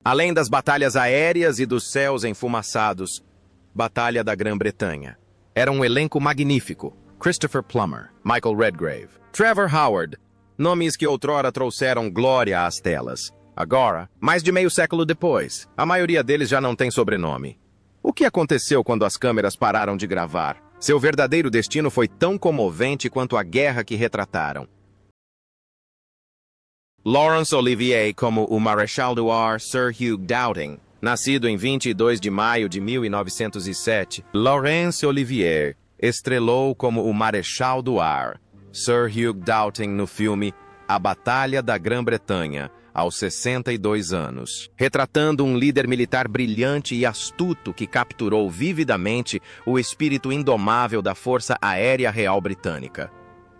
Além das batalhas aéreas e dos céus enfumaçados, Batalha da Grã-Bretanha. Era um elenco magnífico. Christopher Plummer, Michael Redgrave, Trevor Howard, nomes que outrora trouxeram glória às telas. Agora, mais de meio século depois, a maioria deles já não tem sobrenome. O que aconteceu quando as câmeras pararam de gravar? Seu verdadeiro destino foi tão comovente quanto a guerra que retrataram. Laurence Olivier como o Marechal d'Ar Sir Hugh Dowding. Nascido em 22 de maio de 1907, Laurence Olivier estrelou como o Marechal d'Ar Sir Hugh Dowding no filme A Batalha da Grã-Bretanha, aos 62 anos, retratando um líder militar brilhante e astuto que capturou vividamente o espírito indomável da Força Aérea Real Britânica.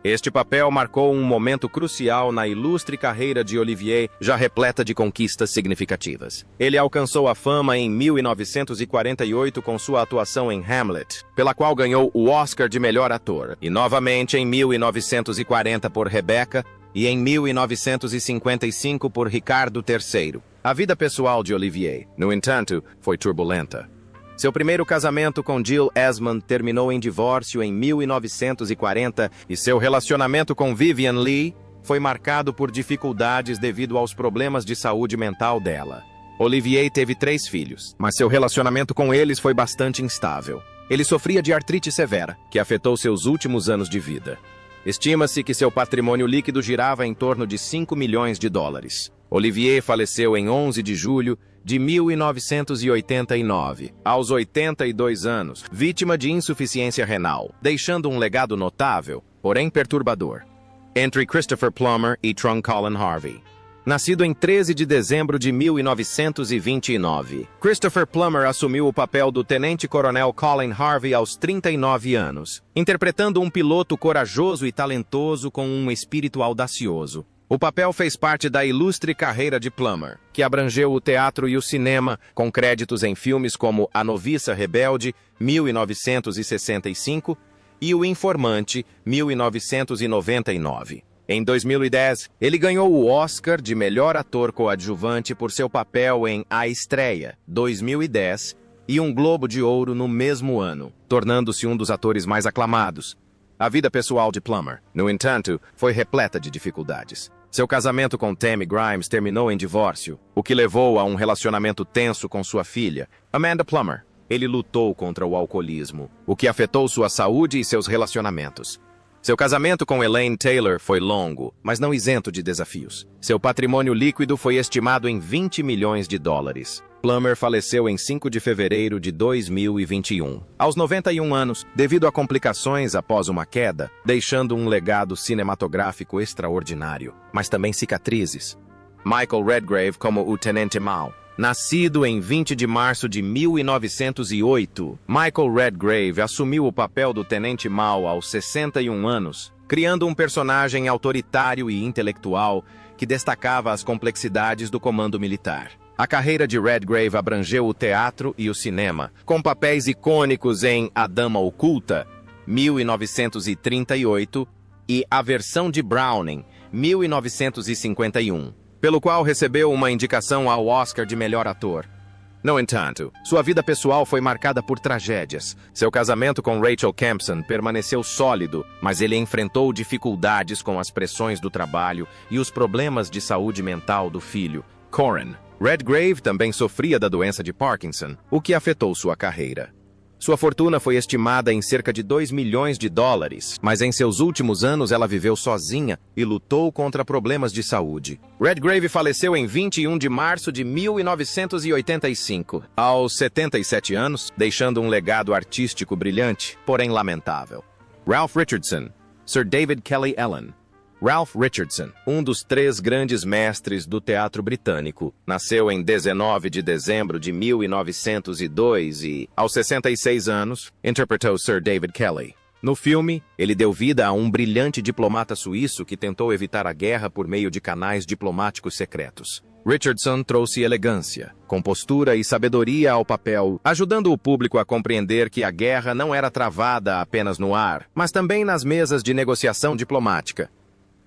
Este papel marcou um momento crucial na ilustre carreira de Olivier, já repleta de conquistas significativas. Ele alcançou a fama em 1948 com sua atuação em Hamlet, pela qual ganhou o Oscar de melhor ator, e novamente em 1940 por Rebecca, e em 1955 por Ricardo III. A vida pessoal de Olivier, no entanto, foi turbulenta. Seu primeiro casamento com Jill Esmond terminou em divórcio em 1940 e seu relacionamento com Vivien Leigh foi marcado por dificuldades devido aos problemas de saúde mental dela. Olivier teve 3 filhos, mas seu relacionamento com eles foi bastante instável. Ele sofria de artrite severa, que afetou seus últimos anos de vida. Estima-se que seu patrimônio líquido girava em torno de 5 milhões de dólares. Olivier faleceu em 11 de julho de 1989, aos 82 anos, vítima de insuficiência renal, deixando um legado notável, porém perturbador. Entre Christopher Plummer e Trung Colin Harvey. Nascido em 13 de dezembro de 1929, Christopher Plummer assumiu o papel do tenente-coronel Colin Harvey aos 39 anos, interpretando um piloto corajoso e talentoso com um espírito audacioso. O papel fez parte da ilustre carreira de Plummer, que abrangeu o teatro e o cinema, com créditos em filmes como A Noviça Rebelde, 1965, e O Informante, 1999. Em 2010, ele ganhou o Oscar de melhor ator coadjuvante por seu papel em A Estreia, 2010, e um Globo de Ouro no mesmo ano, tornando-se um dos atores mais aclamados. A vida pessoal de Plummer, no entanto, foi repleta de dificuldades. Seu casamento com Tammy Grimes terminou em divórcio, o que levou a um relacionamento tenso com sua filha, Amanda Plummer. Ele lutou contra o alcoolismo, o que afetou sua saúde e seus relacionamentos. Seu casamento com Elaine Taylor foi longo, mas não isento de desafios. Seu patrimônio líquido foi estimado em 20 milhões de dólares. Plummer faleceu em 5 de fevereiro de 2021, aos 91 anos, devido a complicações após uma queda, deixando um legado cinematográfico extraordinário, mas também cicatrizes. Michael Redgrave como o Tenente Mao. Nascido em 20 de março de 1908, Michael Redgrave assumiu o papel do Tenente Mao aos 61 anos, criando um personagem autoritário e intelectual que destacava as complexidades do comando militar. A carreira de Redgrave abrangeu o teatro e o cinema, com papéis icônicos em A Dama Oculta, 1938, e A Versão de Browning, 1951. Pelo qual recebeu uma indicação ao Oscar de melhor ator. No entanto, sua vida pessoal foi marcada por tragédias. Seu casamento com Rachel Kempson permaneceu sólido, mas ele enfrentou dificuldades com as pressões do trabalho e os problemas de saúde mental do filho, Corin. Redgrave também sofria da doença de Parkinson, o que afetou sua carreira. Sua fortuna foi estimada em cerca de 2 milhões de dólares, mas em seus últimos anos ela viveu sozinha e lutou contra problemas de saúde. Redgrave faleceu em 21 de março de 1985, aos 77 anos, deixando um legado artístico brilhante, porém lamentável. Ralph Richardson, Sir David Kelly Ellen. Ralph Richardson, um dos 3 grandes mestres do teatro britânico, nasceu em 19 de dezembro de 1902 e, aos 66 anos, interpretou Sir David Kelly. No filme, ele deu vida a um brilhante diplomata suíço que tentou evitar a guerra por meio de canais diplomáticos secretos. Richardson trouxe elegância, compostura e sabedoria ao papel, ajudando o público a compreender que a guerra não era travada apenas no ar, mas também nas mesas de negociação diplomática.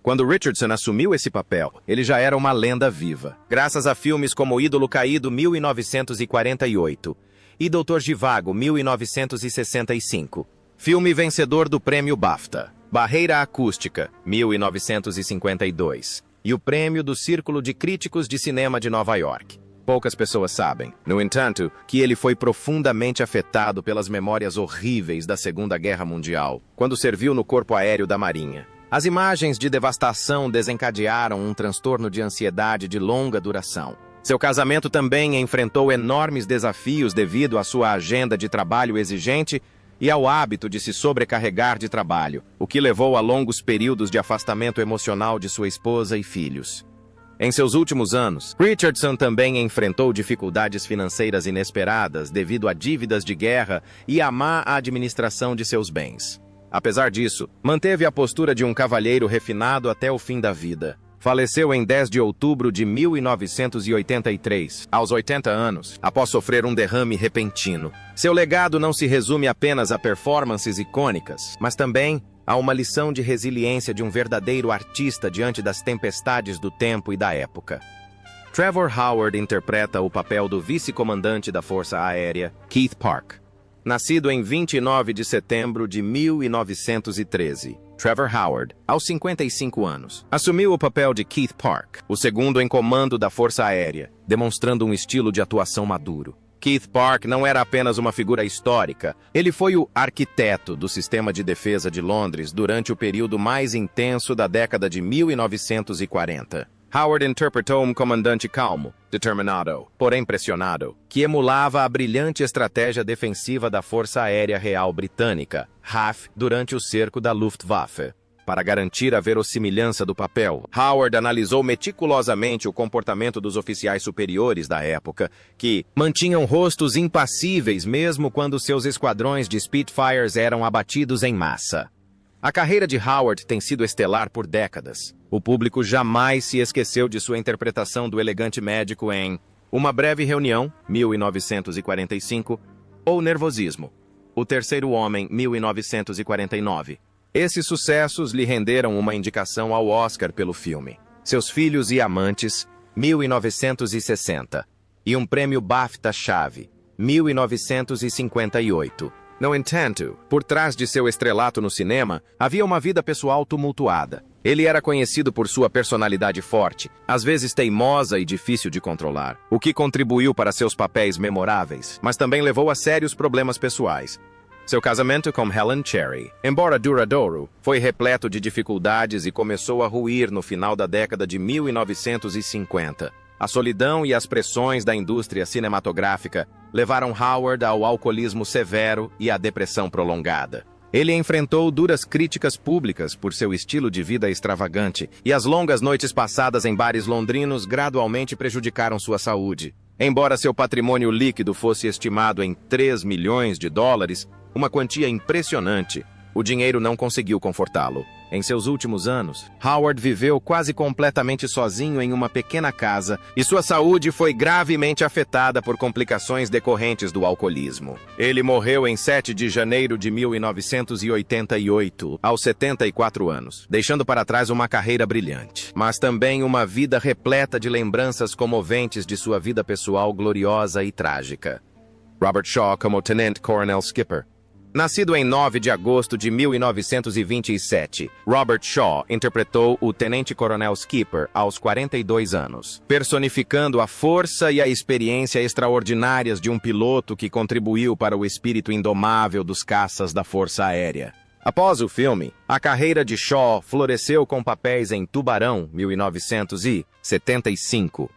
Quando Richardson assumiu esse papel, ele já era uma lenda viva, graças a filmes como O Ídolo Caído, 1948, e Dr. Zhivago, 1965. Filme vencedor do Prêmio BAFTA, Barreira Acústica, 1952, e o Prêmio do Círculo de Críticos de Cinema de Nova York. Poucas pessoas sabem, no entanto, que ele foi profundamente afetado pelas memórias horríveis da Segunda Guerra Mundial, quando serviu no Corpo Aéreo da Marinha. As imagens de devastação desencadearam um transtorno de ansiedade de longa duração. Seu casamento também enfrentou enormes desafios devido à sua agenda de trabalho exigente e ao hábito de se sobrecarregar de trabalho, o que levou a longos períodos de afastamento emocional de sua esposa e filhos. Em seus últimos anos, Richardson também enfrentou dificuldades financeiras inesperadas devido a dívidas de guerra e à má administração de seus bens. Apesar disso, manteve a postura de um cavalheiro refinado até o fim da vida. Faleceu em 10 de outubro de 1983, aos 80 anos, após sofrer um derrame repentino. Seu legado não se resume apenas a performances icônicas, mas também a uma lição de resiliência de um verdadeiro artista diante das tempestades do tempo e da época. Trevor Howard interpreta o papel do vice-comandante da Força Aérea, Keith Park. Nascido em 29 de setembro de 1913, Trevor Howard, aos 55 anos, assumiu o papel de Keith Park, o segundo em comando da Força Aérea, demonstrando um estilo de atuação maduro. Keith Park não era apenas uma figura histórica, ele foi o arquiteto do sistema de defesa de Londres durante o período mais intenso da década de 1940. Howard interpretou um comandante calmo, determinado, porém pressionado, que emulava a brilhante estratégia defensiva da Força Aérea Real Britânica, RAF, durante o cerco da Luftwaffe. Para garantir a verossimilhança do papel, Howard analisou meticulosamente o comportamento dos oficiais superiores da época, que mantinham rostos impassíveis mesmo quando seus esquadrões de Spitfires eram abatidos em massa. A carreira de Howard tem sido estelar por décadas. O público jamais se esqueceu de sua interpretação do elegante médico em Uma Breve Reunião, 1945, ou Nervosismo, O Terceiro Homem, 1949. Esses sucessos lhe renderam uma indicação ao Oscar pelo filme. Seus Filhos e Amantes, 1960, e um prêmio BAFTA-chave, 1958. No entanto, por trás de seu estrelato no cinema, havia uma vida pessoal tumultuada. Ele era conhecido por sua personalidade forte, às vezes teimosa e difícil de controlar, o que contribuiu para seus papéis memoráveis, mas também levou a sérios problemas pessoais. Seu casamento com Helen Cherry, embora duradouro, foi repleto de dificuldades e começou a ruir no final da década de 1950. A solidão e as pressões da indústria cinematográfica levaram Howard ao alcoolismo severo e à depressão prolongada. Ele enfrentou duras críticas públicas por seu estilo de vida extravagante, e as longas noites passadas em bares londrinos gradualmente prejudicaram sua saúde. Embora seu patrimônio líquido fosse estimado em 3 milhões de dólares, uma quantia impressionante, o dinheiro não conseguiu confortá-lo. Em seus últimos anos, Howard viveu quase completamente sozinho em uma pequena casa e sua saúde foi gravemente afetada por complicações decorrentes do alcoolismo. Ele morreu em 7 de janeiro de 1988, aos 74 anos, deixando para trás uma carreira brilhante, mas também uma vida repleta de lembranças comoventes de sua vida pessoal gloriosa e trágica. Robert Shaw como Tenente Coronel Skipper. Nascido em 9 de agosto de 1927, Robert Shaw interpretou o Tenente-Coronel Skipper aos 42 anos, personificando a força e a experiência extraordinárias de um piloto que contribuiu para o espírito indomável dos caças da Força Aérea. Após o filme, a carreira de Shaw floresceu com papéis em Tubarão, 1975,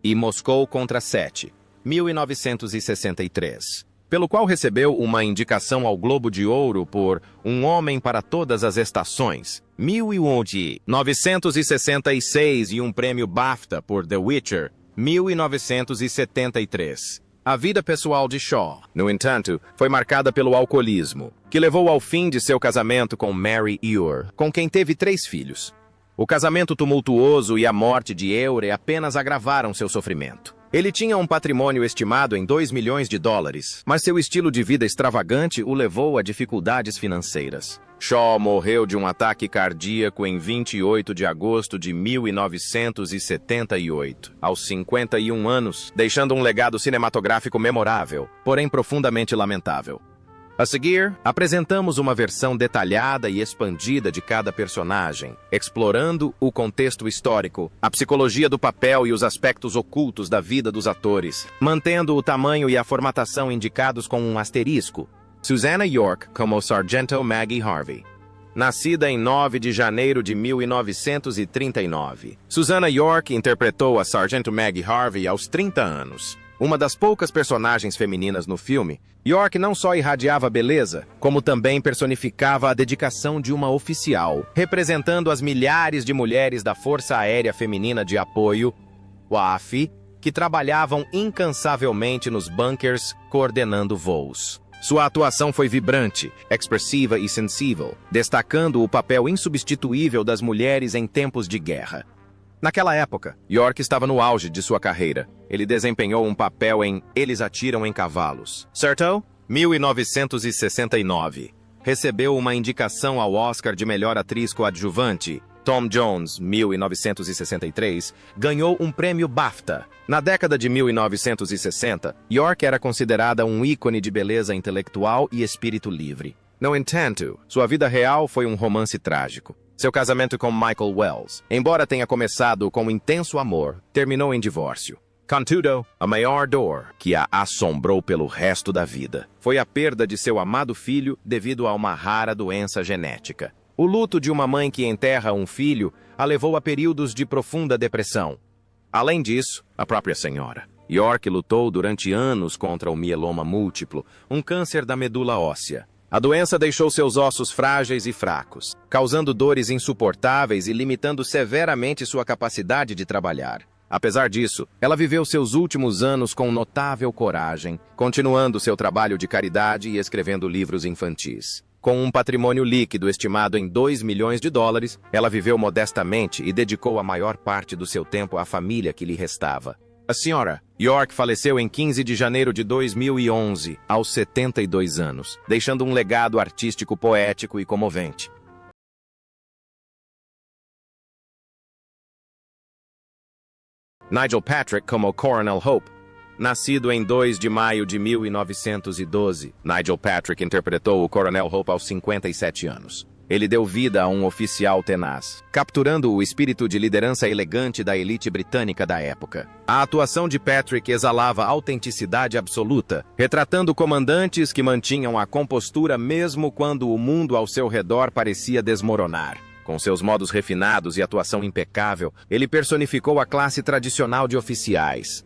e Moscou contra 7, 1963. Pelo qual recebeu uma indicação ao Globo de Ouro por Um Homem para Todas as Estações, 1966, e um prêmio BAFTA por The Witcher, 1973. A vida pessoal de Shaw, no entanto, foi marcada pelo alcoolismo, que levou ao fim de seu casamento com Mary Ure, com quem teve 3 filhos. O casamento tumultuoso e a morte de Ure apenas agravaram seu sofrimento. Ele tinha um patrimônio estimado em 2 milhões de dólares, mas seu estilo de vida extravagante o levou a dificuldades financeiras. Shaw morreu de um ataque cardíaco em 28 de agosto de 1978, aos 51 anos, deixando um legado cinematográfico memorável, porém profundamente lamentável. A seguir, apresentamos uma versão detalhada e expandida de cada personagem, explorando o contexto histórico, a psicologia do papel e os aspectos ocultos da vida dos atores, mantendo o tamanho e a formatação indicados com um asterisco. Susannah York como Sargento Maggie Harvey. Nascida em 9 de janeiro de 1939, Susannah York interpretou a Sargento Maggie Harvey aos 30 anos. Uma das poucas personagens femininas no filme, York não só irradiava beleza, como também personificava a dedicação de uma oficial, representando as milhares de mulheres da Força Aérea Feminina de Apoio, WAF, que trabalhavam incansavelmente nos bunkers, coordenando voos. Sua atuação foi vibrante, expressiva e sensível, destacando o papel insubstituível das mulheres em tempos de guerra. Naquela época, York estava no auge de sua carreira. Ele desempenhou um papel em Eles Atiram em Cavalos. Certo? 1969. Recebeu uma indicação ao Oscar de melhor atriz coadjuvante. Tom Jones, 1963, ganhou um prêmio BAFTA. Na década de 1960, York era considerada um ícone de beleza intelectual e espírito livre. No entanto, sua vida real foi um romance trágico. Seu casamento com Michael Wells, embora tenha começado com intenso amor, terminou em divórcio. Contudo, a maior dor que a assombrou pelo resto da vida foi a perda de seu amado filho devido a uma rara doença genética. O luto de uma mãe que enterra um filho a levou a períodos de profunda depressão. Além disso, a própria senhora York lutou durante anos contra o mieloma múltiplo, um câncer da medula óssea. A doença deixou seus ossos frágeis e fracos, causando dores insuportáveis e limitando severamente sua capacidade de trabalhar. Apesar disso, ela viveu seus últimos anos com notável coragem, continuando seu trabalho de caridade e escrevendo livros infantis. Com um patrimônio líquido estimado em $2 milhões, ela viveu modestamente e dedicou a maior parte do seu tempo à família que lhe restava. A senhora York faleceu em 15 de janeiro de 2011, aos 72 anos, deixando um legado artístico poético e comovente. Nigel Patrick como Coronel Hope. Nascido em 2 de maio de 1912, Nigel Patrick interpretou o Coronel Hope aos 57 anos. Ele deu vida a um oficial tenaz, capturando o espírito de liderança elegante da elite britânica da época. A atuação de Patrick exalava autenticidade absoluta, retratando comandantes que mantinham a compostura mesmo quando o mundo ao seu redor parecia desmoronar. Com seus modos refinados e atuação impecável, ele personificou a classe tradicional de oficiais.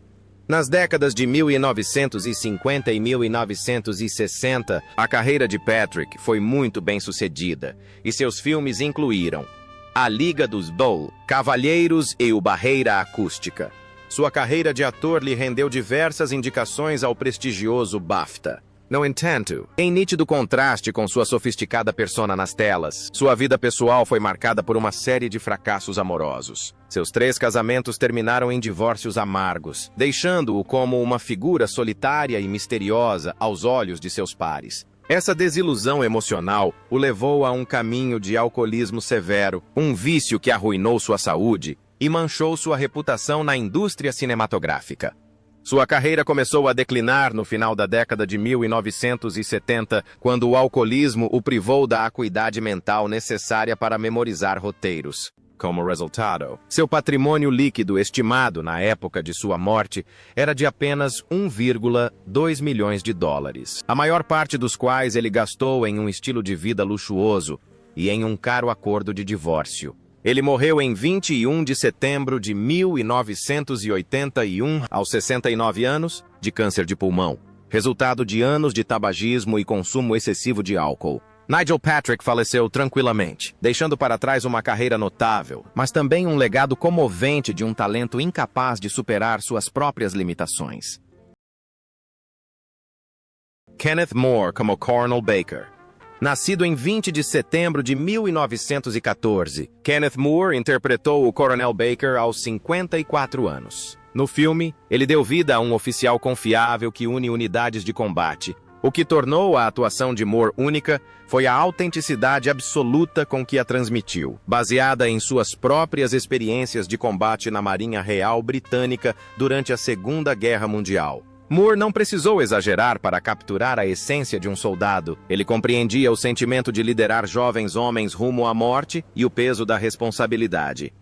Nas décadas de 1950 e 1960, a carreira de Patrick foi muito bem sucedida, e seus filmes incluíram A Liga dos Dole, Cavalheiros e o Barreira Acústica. Sua carreira de ator lhe rendeu diversas indicações ao prestigioso BAFTA. No entanto, em nítido contraste com sua sofisticada persona nas telas, sua vida pessoal foi marcada por uma série de fracassos amorosos. Seus 3 casamentos terminaram em divórcios amargos, deixando-o como uma figura solitária e misteriosa aos olhos de seus pares. Essa desilusão emocional o levou a um caminho de alcoolismo severo, um vício que arruinou sua saúde e manchou sua reputação na indústria cinematográfica. Sua carreira começou a declinar no final da década de 1970, quando o alcoolismo o privou da acuidade mental necessária para memorizar roteiros. Como resultado, seu patrimônio líquido estimado na época de sua morte era de apenas $1,2 milhões, a maior parte dos quais ele gastou em um estilo de vida luxuoso e em um caro acordo de divórcio. Ele morreu em 21 de setembro de 1981, aos 69 anos, de câncer de pulmão, resultado de anos de tabagismo e consumo excessivo de álcool. Nigel Patrick faleceu tranquilamente, deixando para trás uma carreira notável, mas também um legado comovente de um talento incapaz de superar suas próprias limitações. Kenneth More como Colonel Baker. Nascido em 20 de setembro de 1914, Kenneth More interpretou o Coronel Baker aos 54 anos. No filme, ele deu vida a um oficial confiável que une unidades de combate, O que tornou a atuação de Moore única foi a autenticidade absoluta com que a transmitiu, baseada em suas próprias experiências de combate na Marinha Real Britânica durante a Segunda Guerra Mundial. Moore não precisou exagerar para capturar a essência de um soldado. Ele compreendia o sentimento de liderar jovens homens rumo à morte e o peso da responsabilidade.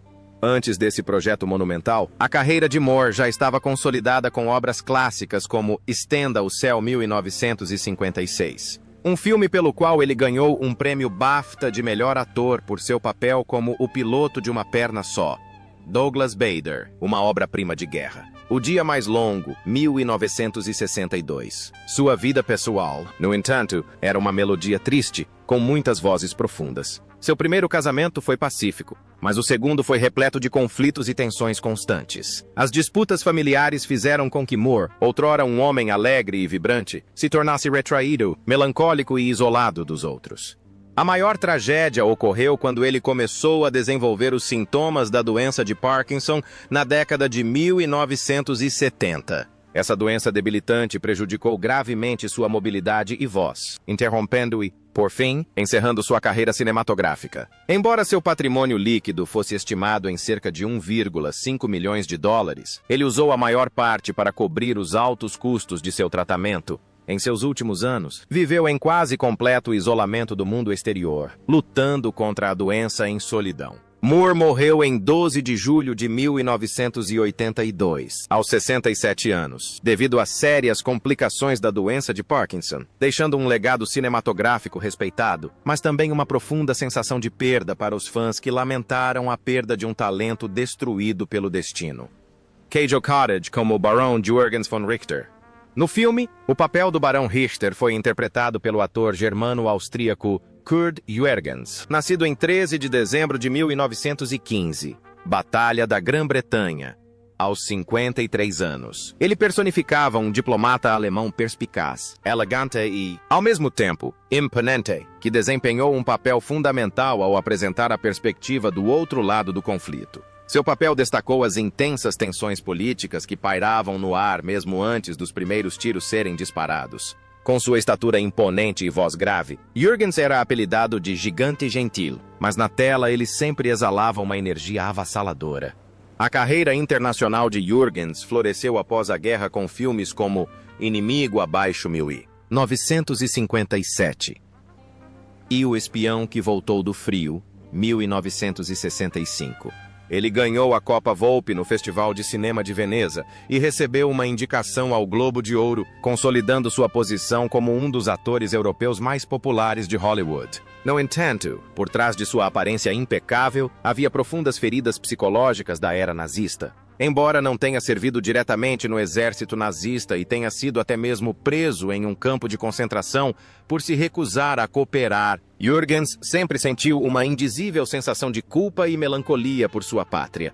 Antes desse projeto monumental, a carreira de Moore já estava consolidada com obras clássicas como Estenda o Céu 1956. Um filme pelo qual ele ganhou um prêmio BAFTA de melhor ator por seu papel como o piloto de uma perna só. Douglas Bader, uma obra-prima de guerra. O Dia Mais Longo, 1962. Sua vida pessoal, no entanto, era uma melodia triste, com muitas vozes profundas. Seu primeiro casamento foi pacífico, mas o segundo foi repleto de conflitos e tensões constantes. As disputas familiares fizeram com que Moore, outrora um homem alegre e vibrante, se tornasse retraído, melancólico e isolado dos outros. A maior tragédia ocorreu quando ele começou a desenvolver os sintomas da doença de Parkinson na década de 1970. Essa doença debilitante prejudicou gravemente sua mobilidade e voz, interrompendo e, por fim, encerrando sua carreira cinematográfica. Embora seu patrimônio líquido fosse estimado em cerca de 1,5 milhões de dólares, ele usou a maior parte para cobrir os altos custos de seu tratamento. Em seus últimos anos, viveu em quase completo isolamento do mundo exterior, lutando contra a doença em solidão. Moore morreu em 12 de julho de 1982, aos 67 anos, devido a sérias complicações da doença de Parkinson, deixando um legado cinematográfico respeitado, mas também uma profunda sensação de perda para os fãs que lamentaram a perda de um talento destruído pelo destino. Cage Cottage como o Barão Jürgens von Richter. No filme, o papel do Barão Richter foi interpretado pelo ator germano-austríaco Kurt Jürgens, nascido em 13 de dezembro de 1915, Batalha da Grã-Bretanha, aos 53 anos. Ele personificava um diplomata alemão perspicaz, elegante e, ao mesmo tempo, imponente, que desempenhou um papel fundamental ao apresentar a perspectiva do outro lado do conflito. Seu papel destacou as intensas tensões políticas que pairavam no ar mesmo antes dos primeiros tiros serem disparados. Com sua estatura imponente e voz grave, Jürgens era apelidado de Gigante Gentil, mas na tela ele sempre exalava uma energia avassaladora. A carreira internacional de Jürgens floresceu após a guerra com filmes como Inimigo Abaixo 1957 e O Espião que Voltou do Frio, 1965. Ele ganhou a Copa Volpi no Festival de Cinema de Veneza e recebeu uma indicação ao Globo de Ouro, consolidando sua posição como um dos atores europeus mais populares de Hollywood. No entanto, por trás de sua aparência impecável, havia profundas feridas psicológicas da era nazista. Embora não tenha servido diretamente no exército nazista e tenha sido até mesmo preso em um campo de concentração por se recusar a cooperar, Jürgens sempre sentiu uma indizível sensação de culpa e melancolia por sua pátria.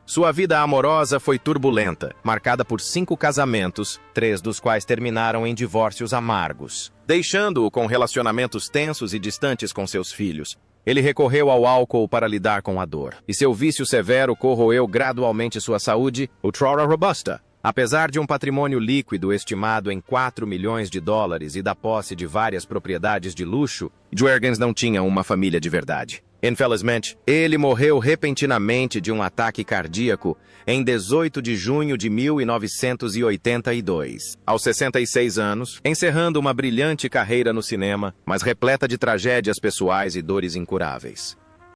Sua vida amorosa foi turbulenta, marcada por 5 casamentos, 3 dos quais terminaram em divórcios amargos, deixando-o com relacionamentos tensos e distantes com seus filhos. Ele recorreu ao álcool para lidar com a dor, e seu vício severo corroeu gradualmente sua saúde, outrora robusta. Apesar de um patrimônio líquido estimado em 4 milhões de dólares e da posse de várias propriedades de luxo, Jürgens não tinha uma família de verdade. Infelizmente, ele morreu repentinamente de um ataque cardíaco em 18 de junho de 1982, aos 66 anos, encerrando uma brilhante carreira no cinema, mas repleta de tragédias pessoais e dores incuráveis.